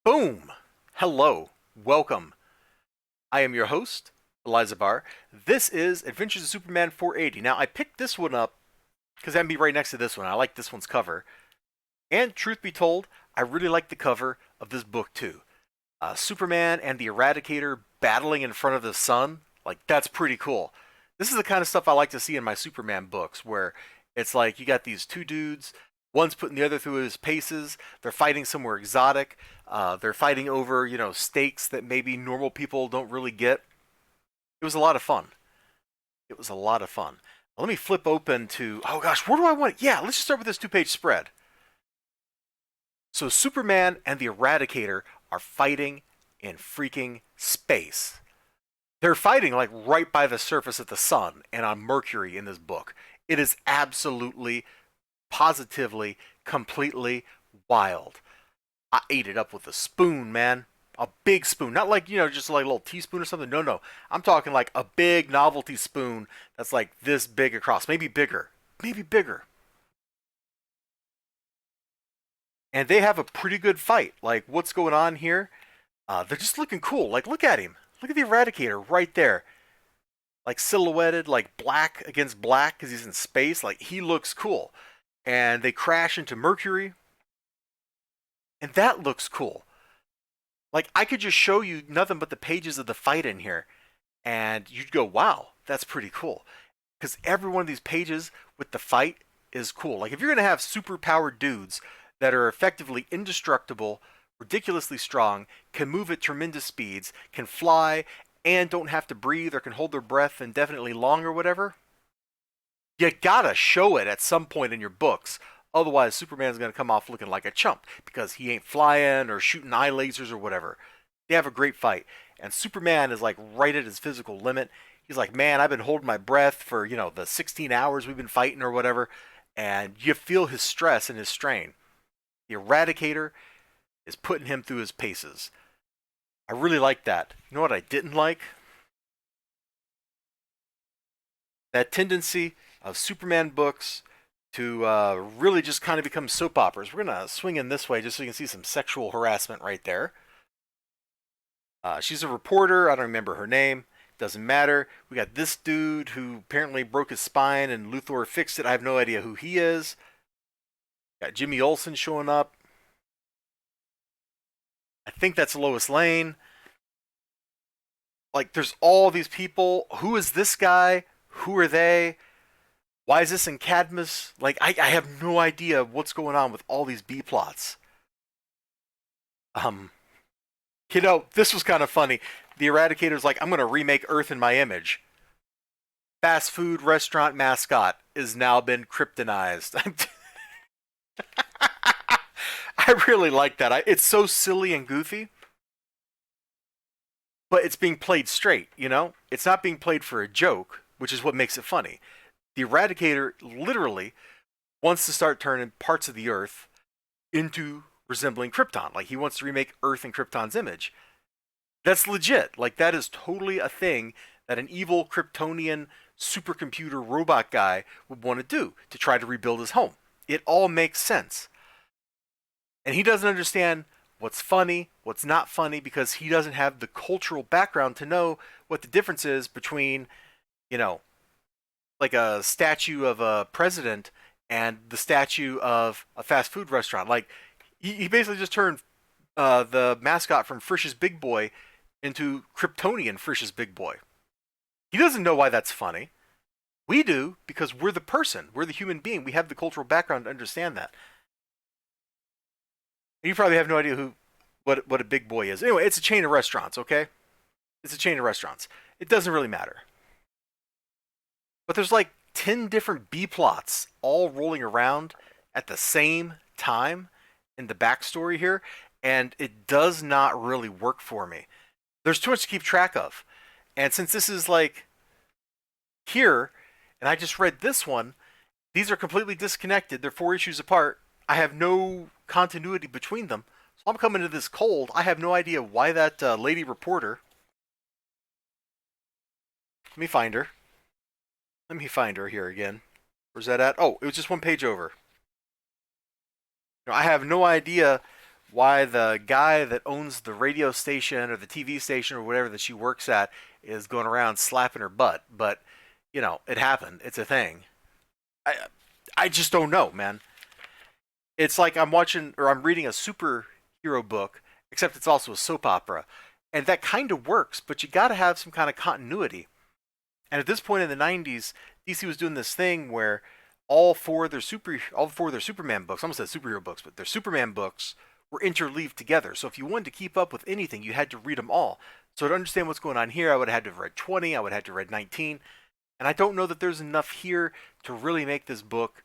Boom! Hello, welcome. I am your host, Elizibar. This is Adventures of Superman 480. Now, I picked this one up because that'd be right next to this one. I like this one's cover. And truth be told, I really like the cover of this book too. Superman and the Eradicator battling in front of the sun. Like, that's pretty cool. This is the kind of stuff I like to see in my Superman books, where it's like you got these two dudes, one's putting the other through his paces, they're fighting somewhere exotic, they're fighting over, stakes that maybe normal people don't really get. It was a lot of fun. It was a lot of fun. Let me flip open to, oh gosh, where do I want it? Yeah, let's just start with this two-page spread. So Superman and the Eradicator are fighting in freaking space. They're fighting like right by the surface of the sun and on Mercury in this book. It is absolutely, positively, completely wild. I ate it up with a spoon, man. A big spoon. Not like, just like a little teaspoon or something. No, no. I'm talking like a big novelty spoon that's like this big across. Maybe bigger. Maybe bigger. And they have a pretty good fight. Like, what's going on here? They're just looking cool. Like, look at him. Look at the Eradicator right there. Like, silhouetted, like black against black because he's in space. Like, he looks cool. And they crash into Mercury. And that looks cool. Like, I could just show you nothing but the pages of the fight in here. And you'd go, wow, that's pretty cool. Because every one of these pages with the fight is cool. Like, if you're going to have super powered dudes that are effectively indestructible, ridiculously strong, can move at tremendous speeds, can fly, and don't have to breathe or can hold their breath indefinitely long or whatever, you gotta show it at some point in your books. Otherwise, Superman's gonna come off looking like a chump because he ain't flying or shooting eye lasers or whatever. They have a great fight, and Superman is like right at his physical limit. He's like, man, I've been holding my breath for, the 16 hours we've been fighting or whatever, and you feel his stress and his strain. The Eradicator is putting him through his paces. I really like that. You know what I didn't like? That tendency of Superman books to really just kind of become soap operas. We're going to swing in this way just so you can see some sexual harassment right there. She's a reporter. I don't remember her name. Doesn't matter. We got this dude who apparently broke his spine and Luthor fixed it. I have no idea who he is. Got Jimmy Olsen showing up. I think that's Lois Lane. Like, there's all these people. Who is this guy? Who are they? Why is this in Cadmus? Like, I have no idea what's going on with all these B plots. This was kind of funny. The Eradicator's like, I'm going to remake Earth in my image. Fast food restaurant mascot has now been kryptonized. I really like that. It's so silly and goofy, but it's being played straight, It's not being played for a joke, which is what makes it funny. The Eradicator literally wants to start turning parts of the Earth into resembling Krypton. Like, he wants to remake Earth in Krypton's image. That's legit. Like, that is totally a thing that an evil Kryptonian supercomputer robot guy would want to do to try to rebuild his home. It all makes sense. And he doesn't understand what's funny, what's not funny, because he doesn't have the cultural background to know what the difference is between, like a statue of a president and the statue of a fast food restaurant. Like, he basically just turned the mascot from Frisch's Big Boy into Kryptonian Frisch's Big Boy. He doesn't know why that's funny. We do, because we're the person. We're the human being. We have the cultural background to understand that. And you probably have no idea what a big boy is. Anyway, it's a chain of restaurants, okay? It's a chain of restaurants. It doesn't really matter. But there's like 10 different B plots all rolling around at the same time in the backstory here, and it does not really work for me. There's too much to keep track of. And since this is like here, and I just read this one, these are completely disconnected. They're 4 issues apart. I have no continuity between them. So I'm coming to this cold. I have no idea why that lady reporter... Let me find her. Let me find her here again. Where's that at? Oh, it was just one page over. I have no idea why the guy that owns the radio station or the TV station or whatever that she works at is going around slapping her butt. But, it happened. It's a thing. I, I just don't know, man. It's like I'm watching or I'm reading a superhero book, except it's also a soap opera. And that kind of works, but you got to have some kind of continuity. And at this point in the 90s, DC was doing this thing where all four of their Superman books, I almost said superhero books, but their Superman books were interleaved together. So if you wanted to keep up with anything, you had to read them all. So to understand what's going on here, I would have had to have read 20, I would have had to have read 19. And I don't know that there's enough here to really make this book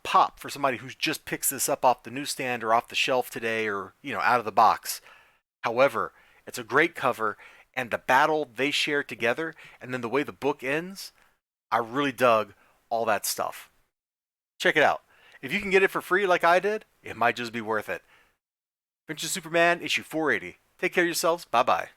pop for somebody who just picks this up off the newsstand or off the shelf today or, out of the box. However, it's a great cover, and the battle they share together, and then the way the book ends, I really dug all that stuff. Check it out. If you can get it for free like I did, it might just be worth it. Adventures of Superman, issue 480. Take care of yourselves. Bye bye.